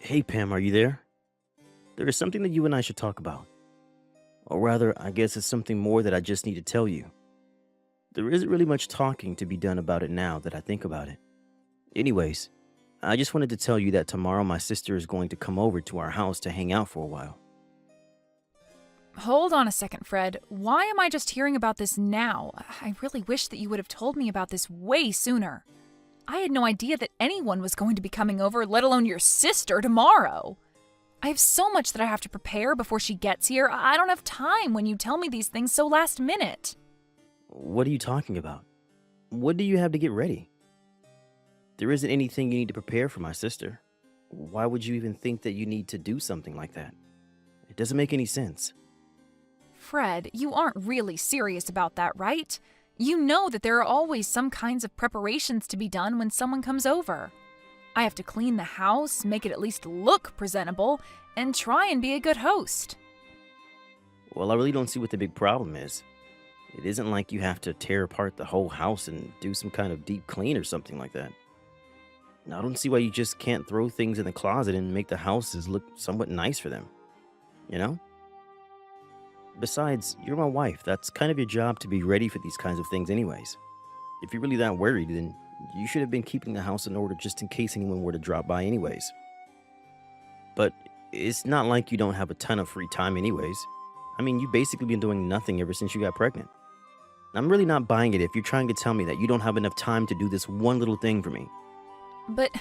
Hey Pam, are you there? There is something that you and I should talk about. Or rather, I guess it's something more that I just need to tell you. There isn't really much talking to be done about it now that I think about it. Anyways, I just wanted to tell you that tomorrow my sister is going to come over to our house to hang out for a while. Hold on a second, Fred. Why am I just hearing about this now? I really wish that you would have told me about this way sooner. I had no idea that anyone was going to be coming over, let alone your sister, tomorrow. I have so much that I have to prepare before she gets here. I don't have time when you tell me these things so last minute. What are you talking about? What do you have to get ready? There isn't anything you need to prepare for my sister. Why would you even think that you need to do something like that? It doesn't make any sense. Fred, you aren't really serious about that, right? You know that there are always some kinds of preparations to be done when someone comes over. I have to clean the house, make it at least look presentable, and try and be a good host. Well, I really don't see what the big problem is. It isn't like you have to tear apart the whole house and do some kind of deep clean or something like that. I don't see why you just can't throw things in the closet and make the houses look somewhat nice for them. You know? Besides, you're my wife. That's kind of your job to be ready for these kinds of things anyways. If you're really that worried, then you should have been keeping the house in order just in case anyone were to drop by anyways. But it's not like you don't have a ton of free time anyways. I mean, you've basically been doing nothing ever since you got pregnant. I'm really not buying it if you're trying to tell me that you don't have enough time to do this one little thing for me. But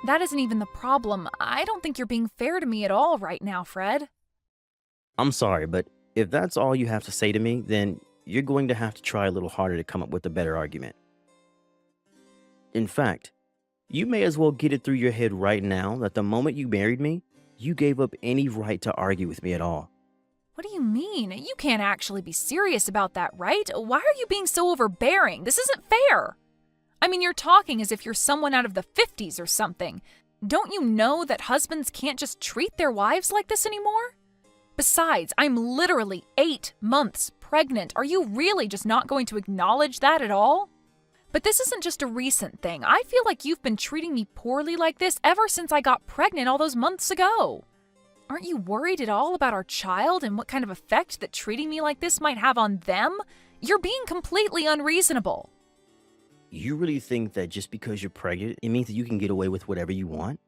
that isn't even the problem. I don't think you're being fair to me at all right now, Fred. I'm sorry, but if that's all you have to say to me, then you're going to have to try a little harder to come up with a better argument. In fact, you may as well get it through your head right now that the moment you married me, you gave up any right to argue with me at all. What do you mean? You can't actually be serious about that, right? Why are you being so overbearing? This isn't fair. I mean, you're talking as if you're someone out of the 50s or something. Don't you know that husbands can't just treat their wives like this anymore? Besides, I'm literally 8 months pregnant. Are you really just not going to acknowledge that at all? But this isn't just a recent thing. I feel like you've been treating me poorly like this ever since I got pregnant all those months ago. Aren't you worried at all about our child and what kind of effect that treating me like this might have on them? You're being completely unreasonable. You really think that just because you're pregnant, it means that you can get away with whatever you want?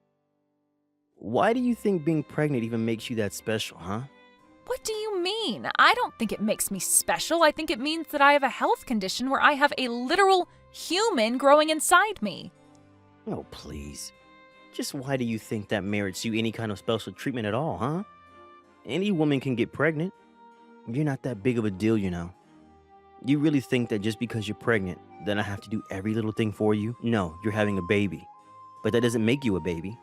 Why do you think being pregnant even makes you that special, huh? What do you mean? I don't think it makes me special. I think it means that I have a health condition where I have a literal human growing inside me. Oh, please. Just why do you think that merits you any kind of special treatment at all, huh? Any woman can get pregnant. You're not that big of a deal, you know. You really think that just because you're pregnant, then I have to do every little thing for you? No, you're having a baby. But that doesn't make you a baby.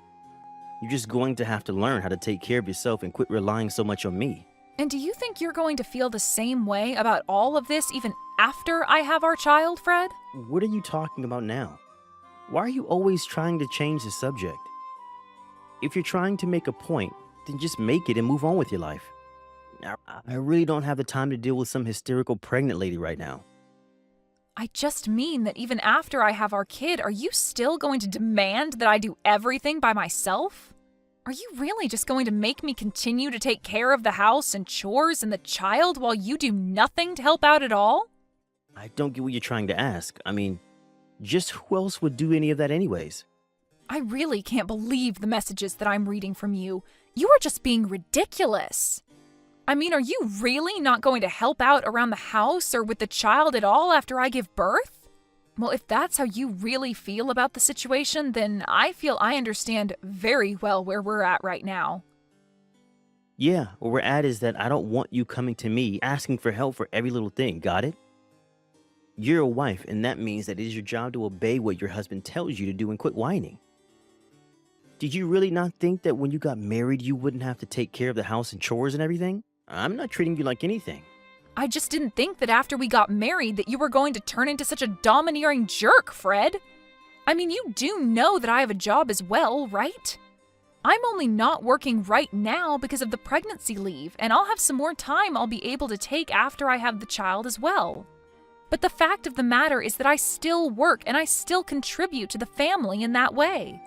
You're just going to have to learn how to take care of yourself and quit relying so much on me. And do you think you're going to feel the same way about all of this even after I have our child, Fred? What are you talking about now? Why are you always trying to change the subject? If you're trying to make a point, then just make it and move on with your life. I really don't have the time to deal with some hysterical pregnant lady right now. I just mean that even after I have our kid, are you still going to demand that I do everything by myself? Are you really just going to make me continue to take care of the house and chores and the child while you do nothing to help out at all? I don't get what you're trying to ask. I mean, just who else would do any of that anyways? I really can't believe the messages that I'm reading from you. You are just being ridiculous. I mean, are you really not going to help out around the house or with the child at all after I give birth? Well, if that's how you really feel about the situation, then I feel I understand very well where we're at right now. Yeah, where we're at is that I don't want you coming to me asking for help for every little thing, got it? You're a wife, and that means that it is your job to obey what your husband tells you to do and quit whining. Did you really not think that when you got married you wouldn't have to take care of the house and chores and everything? I'm not treating you like anything. I just didn't think that after we got married that you were going to turn into such a domineering jerk, Fred. I mean, you do know that I have a job as well, right? I'm only not working right now because of the pregnancy leave, and I'll have some more time I'll be able to take after I have the child as well. But the fact of the matter is that I still work and I still contribute to the family in that way.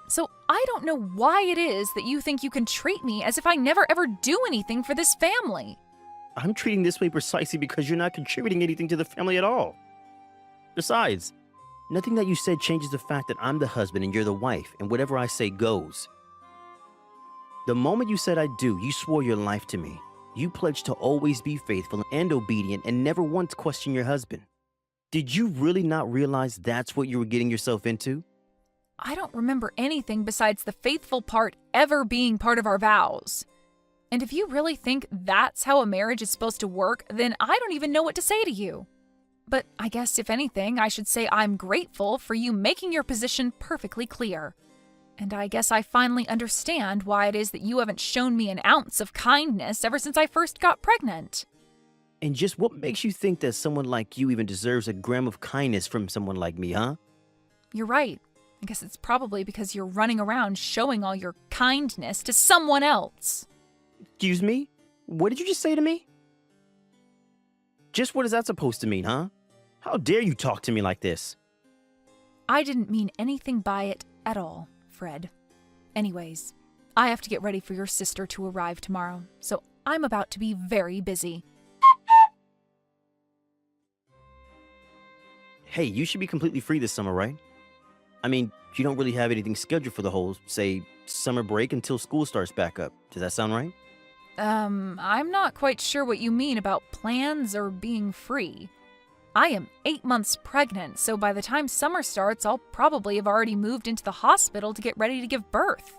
So I don't know why it is that you think you can treat me as if I never ever do anything for this family. I'm treating this way precisely because you're not contributing anything to the family at all. Besides, nothing that you said changes the fact that I'm the husband and you're the wife, and whatever I say goes. The moment you said I do, you swore your life to me. You pledged to always be faithful and obedient and never once question your husband. Did you really not realize that's what you were getting yourself into? I don't remember anything besides the faithful part ever being part of our vows. And if you really think that's how a marriage is supposed to work, then I don't even know what to say to you. But I guess if anything, I should say I'm grateful for you making your position perfectly clear. And I guess I finally understand why it is that you haven't shown me an ounce of kindness ever since I first got pregnant. And just what makes you think that someone like you even deserves a gram of kindness from someone like me, huh? You're right. I guess it's probably because you're running around showing all your kindness to someone else. Excuse me? What did you just say to me? Just what is that supposed to mean, huh? How dare you talk to me like this? I didn't mean anything by it at all, Fred. Anyways, I have to get ready for your sister to arrive tomorrow, so I'm about to be very busy. Hey, you should be completely free this summer, right? I mean, you don't really have anything scheduled for the whole, say, summer break until school starts back up. Does that sound right? I'm not quite sure what you mean about plans or being free. I am 8 months pregnant, so by the time summer starts, I'll probably have already moved into the hospital to get ready to give birth.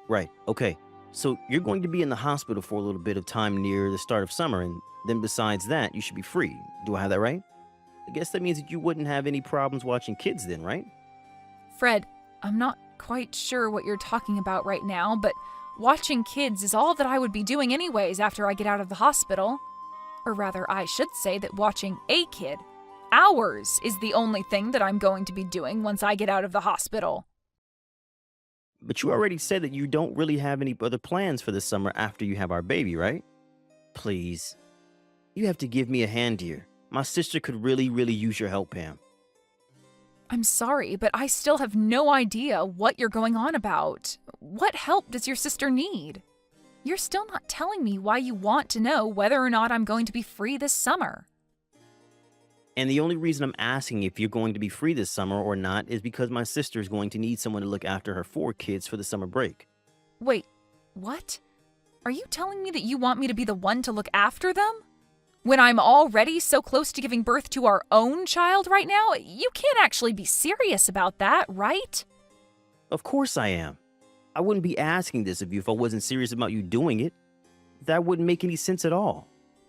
Right, okay. So you're going to be in the hospital for a little bit of time near the start of summer, and then besides that, you should be free. Do I have that right? I guess that means that you wouldn't have any problems watching kids then, right? Fred, I'm not quite sure what you're talking about right now, but watching kids is all that I would be doing anyways after I get out of the hospital. Or rather, I should say that watching a kid, ours, is the only thing that I'm going to be doing once I get out of the hospital. But you already said that you don't really have any other plans for the summer after you have our baby, right? Please. You have to give me a hand here. My sister could really use your help, Pam. I'm sorry, but I still have no idea what you're going on about. What help does your sister need? You're still not telling me why you want to know whether or not I'm going to be free this summer. And the only reason I'm asking if you're going to be free this summer or not is because my sister is going to need someone to look after her 4 kids for the summer break. Wait, what? Are you telling me that you want me to be the one to look after them? When I'm already so close to giving birth to our own child right now? You can't actually be serious about that, right? Of course I am. I wouldn't be asking this of you if I wasn't serious about you doing it. That wouldn't make any sense at all.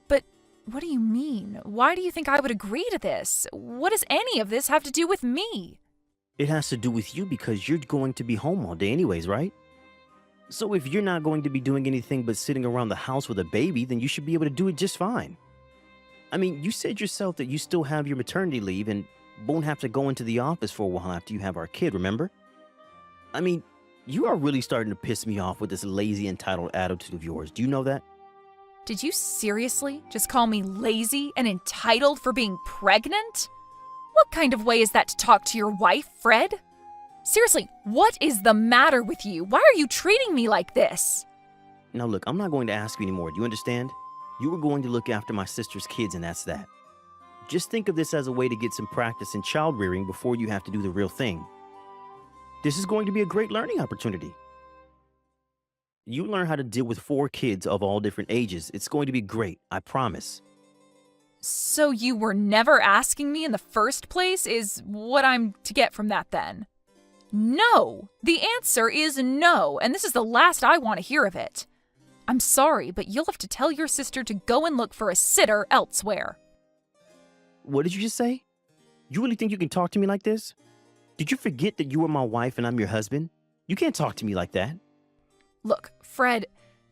But what do you mean? Why do you think I would agree to this? What does any of this have to do with me? It has to do with you because you're going to be home all day anyways, right? So if you're not going to be doing anything but sitting around the house with a baby, then you should be able to do it just fine. I mean, you said yourself that you still have your maternity leave and won't have to go into the office for a while after you have our kid, remember? I mean, you are really starting to piss me off with this lazy, entitled attitude of yours. Do you know that? Did you seriously just call me lazy and entitled for being pregnant? What kind of way is that to talk to your wife, Fred? Seriously, what is the matter with you? Why are you treating me like this? Now look, I'm not going to ask you anymore. Do you understand? You were going to look after my sister's kids, and that's that. Just think of this as a way to get some practice in child rearing before you have to do the real thing. This is going to be a great learning opportunity. You learn how to deal with 4 kids of all different ages. It's going to be great, I promise. So you were never asking me in the first place is what I'm to get from that then? No! The answer is no, and this is the last I want to hear of it. I'm sorry, but you'll have to tell your sister to go and look for a sitter elsewhere. What did you just say? You really think you can talk to me like this? Did you forget that you are my wife and I'm your husband? You can't talk to me like that. Look, Fred,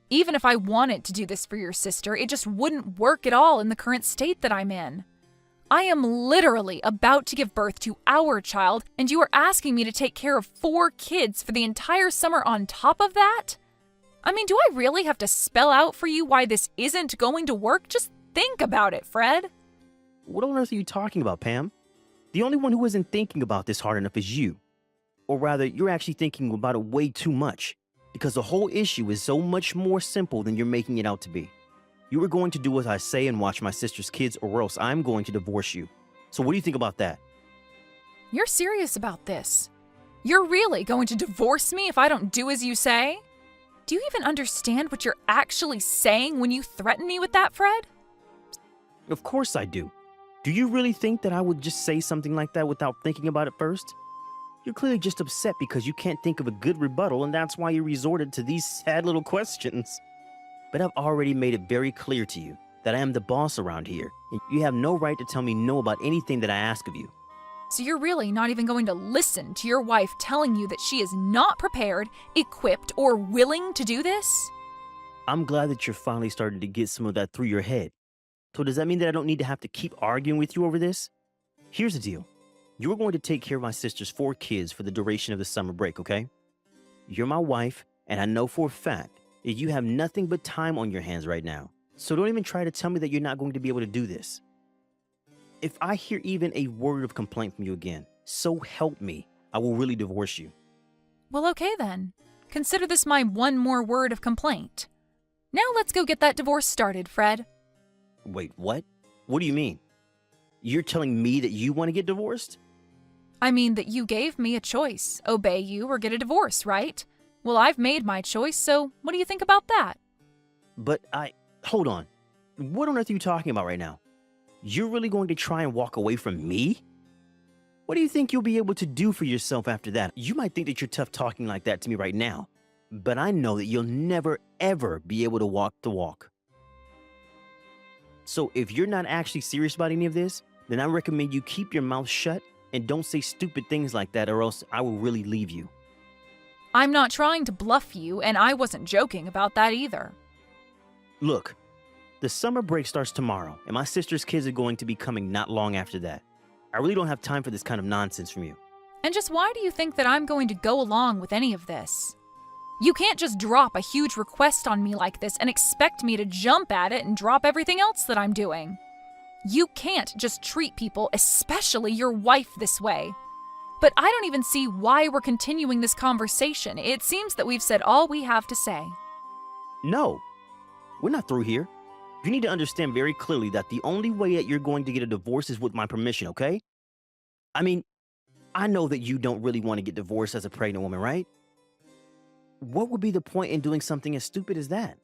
even if I wanted to do this for your sister, it just wouldn't work at all in the current state that I'm in. I am literally about to give birth to our child, and you are asking me to take care of 4 kids for the entire summer on top of that? I mean, do I really have to spell out for you why this isn't going to work? Just think about it, Fred. What on earth are you talking about, Pam? The only one who isn't thinking about this hard enough is you. Or rather, you're actually thinking about it way too much. Because the whole issue is so much more simple than you're making it out to be. You are going to do as I say and watch my sister's kids, or else I'm going to divorce you. So what do you think about that? You're serious about this? You're really going to divorce me if I don't do as you say? Do you even understand what you're actually saying when you threaten me with that, Fred? Of course I do. Do you really think that I would just say something like that without thinking about it first? You're clearly just upset because you can't think of a good rebuttal, and that's why you resorted to these sad little questions. But I've already made it very clear to you that I am the boss around here, and you have no right to tell me no about anything that I ask of you. So you're really not even going to listen to your wife telling you that she is not prepared, equipped, or willing to do this? I'm glad that you're finally starting to get some of that through your head. So does that mean that I don't need to have to keep arguing with you over this? Here's the deal. You're going to take care of my sister's 4 kids for the duration of the summer break, okay? You're my wife, and I know for a fact that you have nothing but time on your hands right now. So don't even try to tell me that you're not going to be able to do this. If I hear even a word of complaint from you again, so help me, I will really divorce you. Well, okay then. Consider this my one more word of complaint. Now let's go get that divorce started, Fred. Wait, what? What do you mean? You're telling me that you want to get divorced? I mean that you gave me a choice, obey you or get a divorce, right? Well, I've made my choice, so what do you think about that? But hold on. What on earth are you talking about right now? You're really going to try and walk away from me? What do you think you'll be able to do for yourself after that? You might think that you're tough talking like that to me right now, but I know that you'll never, ever be able to walk the walk. So if you're not actually serious about any of this, then I recommend you keep your mouth shut and don't say stupid things like that, or else I will really leave you. I'm not trying to bluff you, and I wasn't joking about that either. Look, the summer break starts tomorrow, and my sister's kids are going to be coming not long after that. I really don't have time for this kind of nonsense from you. And just why do you think that I'm going to go along with any of this? You can't just drop a huge request on me like this and expect me to jump at it and drop everything else that I'm doing. You can't just treat people, especially your wife, this way. But I don't even see why we're continuing this conversation. It seems that we've said all we have to say. No, we're not through here. You need to understand very clearly that the only way that you're going to get a divorce is with my permission, okay? I mean, I know that you don't really want to get divorced as a pregnant woman, right? What would be the point in doing something as stupid as that?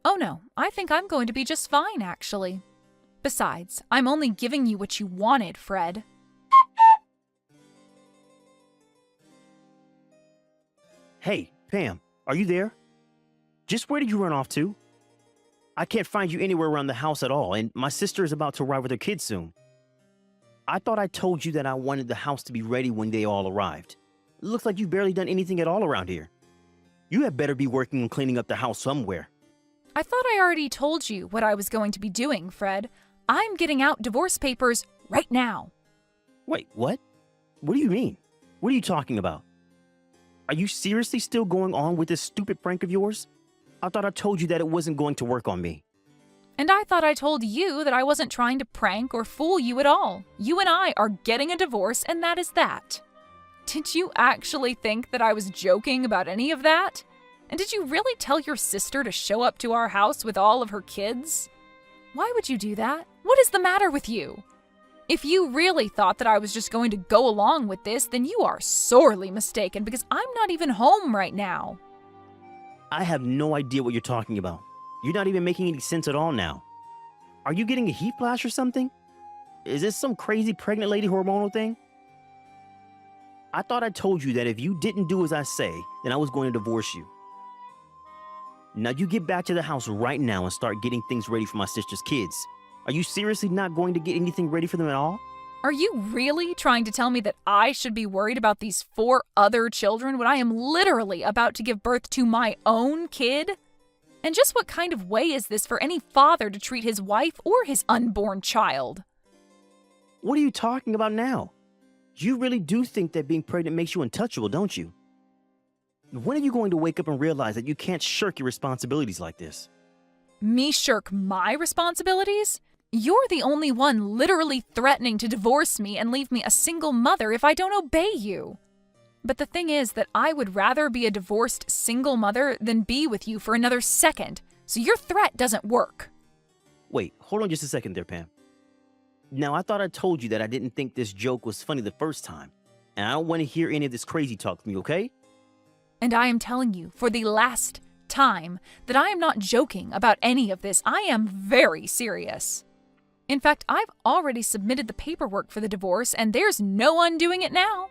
Oh no, I think I'm going to be just fine, actually. Besides, I'm only giving you what you wanted, Fred. Hey, Pam, are you there? Just where did you run off to? I can't find you anywhere around the house at all, and my sister is about to arrive with her kids soon. I thought I told you that I wanted the house to be ready when they all arrived. It looks like you've barely done anything at all around here. You had better be working on cleaning up the house somewhere. I thought I already told you what I was going to be doing, Fred. I'm getting out divorce papers right now. Wait, what? What do you mean? What are you talking about? Are you seriously still going on with this stupid prank of yours? I thought I told you that it wasn't going to work on me. And I thought I told you that I wasn't trying to prank or fool you at all. You and I are getting a divorce, and that is that. Did you actually think that I was joking about any of that? And did you really tell your sister to show up to our house with all of her kids? Why would you do that? What is the matter with you? If you really thought that I was just going to go along with this, then you are sorely mistaken because I'm not even home right now. I have no idea what you're talking about. You're not even making any sense at all now. Are you getting a heat flash or something? Is this some crazy pregnant lady hormonal thing? I thought I told you that if you didn't do as I say, then I was going to divorce you. Now you get back to the house right now and start getting things ready for my sister's kids. Are you seriously not going to get anything ready for them at all? Are you really trying to tell me that I should be worried about these 4 other children when I am literally about to give birth to my own kid? And just what kind of way is this for any father to treat his wife or his unborn child? What are you talking about now? You really do think that being pregnant makes you untouchable, don't you? When are you going to wake up and realize that you can't shirk your responsibilities like this? Me shirk my responsibilities? You're the only one literally threatening to divorce me and leave me a single mother if I don't obey you. But the thing is that I would rather be a divorced single mother than be with you for another second, so your threat doesn't work. Wait, hold on just a second there, Pam. Now, I thought I told you that I didn't think this joke was funny the first time, and I don't want to hear any of this crazy talk from you, okay? And I am telling you for the last time that I am not joking about any of this. I am very serious. In fact, I've already submitted the paperwork for the divorce, and there's no undoing it now.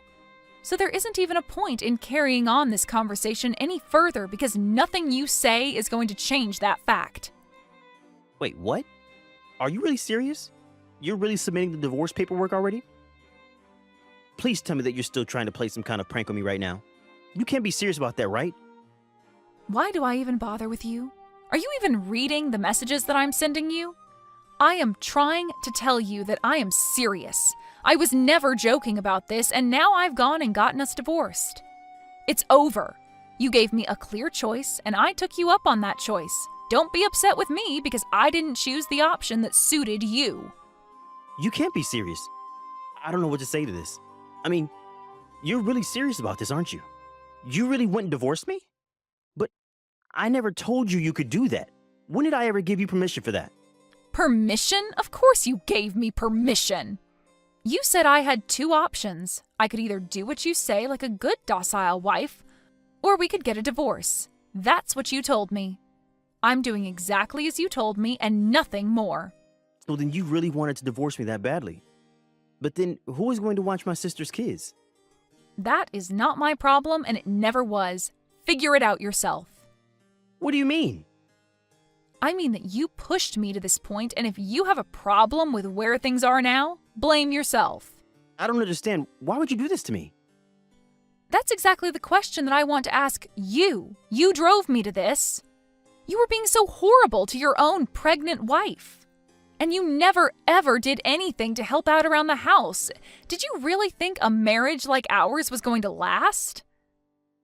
So there isn't even a point in carrying on this conversation any further because nothing you say is going to change that fact. Wait, what? Are you really serious? You're really submitting the divorce paperwork already? Please tell me that you're still trying to play some kind of prank on me right now. You can't be serious about that, right? Why do I even bother with you? Are you even reading the messages that I'm sending you? I am trying to tell you that I am serious. I was never joking about this, and now I've gone and gotten us divorced. It's over. You gave me a clear choice, and I took you up on that choice. Don't be upset with me because I didn't choose the option that suited you. You can't be serious. I don't know what to say to this. I mean, you're really serious about this, aren't you? You really went and divorced me? But I never told you you could do that. When did I ever give you permission for that? Permission? Of course you gave me permission. You said I had two options. I could either do what you say like a good docile wife, or we could get a divorce. That's what you told me. I'm doing exactly as you told me and nothing more. So then you really wanted to divorce me that badly. But then who is going to watch my sister's kids? That is not my problem and it never was. Figure it out yourself. What do you mean? I mean that you pushed me to this point, and if you have a problem with where things are now, blame yourself. I don't understand. Why would you do this to me? That's exactly the question that I want to ask you. You drove me to this. You were being so horrible to your own pregnant wife. And you never ever did anything to help out around the house. Did you really think a marriage like ours was going to last?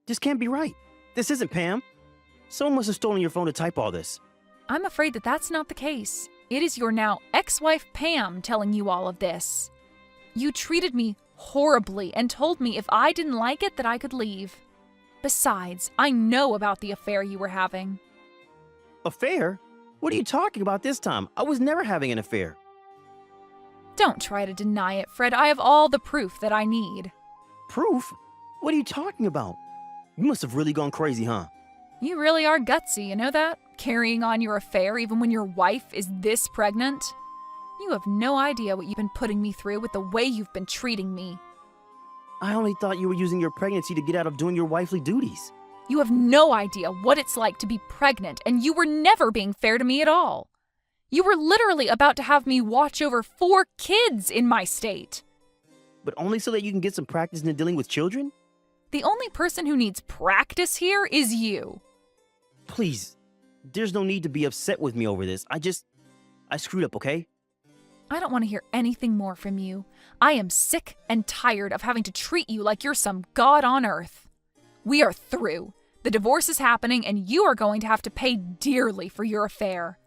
This can't be right. This isn't Pam. Someone must have stolen your phone to type all this. I'm afraid that that's not the case. It is your now ex-wife Pam telling you all of this. You treated me horribly and told me if I didn't like it that I could leave. Besides, I know about the affair you were having. Affair? What are you talking about this time? I was never having an affair. Don't try to deny it, Fred. I have all the proof that I need. Proof? What are you talking about? You must have really gone crazy, huh? You really are gutsy, you know that? Carrying on your affair even when your wife is this pregnant? You have no idea what you've been putting me through with the way you've been treating me. I only thought you were using your pregnancy to get out of doing your wifely duties. You have no idea what it's like to be pregnant, and you were never being fair to me at all. You were literally about to have me watch over 4 kids in my state. But only so that you can get some practice in dealing with children? The only person who needs practice here is you. Please, there's no need to be upset with me over this. I screwed up, okay? I don't want to hear anything more from you. I am sick and tired of having to treat you like you're some god on earth. We are through. The divorce is happening, and you are going to have to pay dearly for your affair.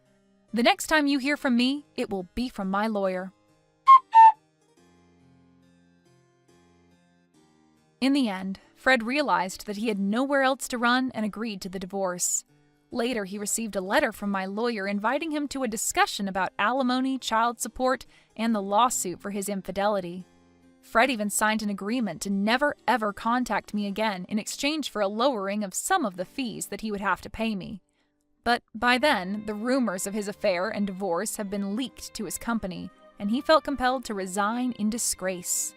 The next time you hear from me, it will be from my lawyer. In the end, Fred realized that he had nowhere else to run and agreed to the divorce. Later, he received a letter from my lawyer inviting him to a discussion about alimony, child support, and the lawsuit for his infidelity. Fred even signed an agreement to never ever contact me again in exchange for a lowering of some of the fees that he would have to pay me. But by then, the rumors of his affair and divorce have been leaked to his company, and he felt compelled to resign in disgrace.